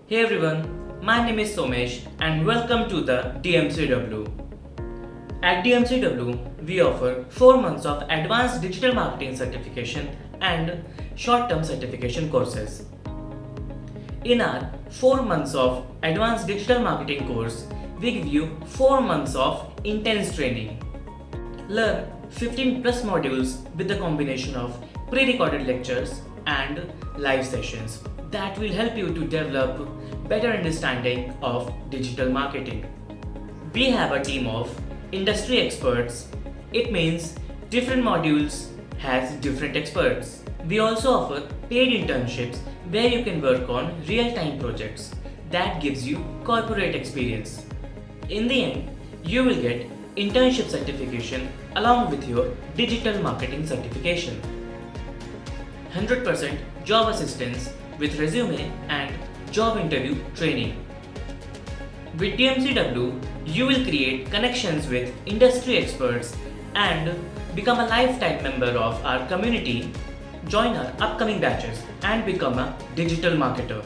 Hey everyone, my name is Somesh and welcome to the DMCW. At DMCW, we offer 4 months of advanced digital marketing certification and short-term certification courses. In our 4 months of advanced digital marketing course, we give you 4 months of intense training. Learn 15 plus modules with a combination of pre-recorded lectures and live sessions that will help you to develop better understanding of digital marketing. We have a team of industry experts. It means different modules has different experts. We also offer paid internships where you can work on real-time projects that gives you corporate experience. In the end, you will get internship certification along with your digital marketing certification. 100% job assistance with resume and job interview training. With DMCW, you will create connections with industry experts and become a lifetime member of our community, join our upcoming batches and become a digital marketer.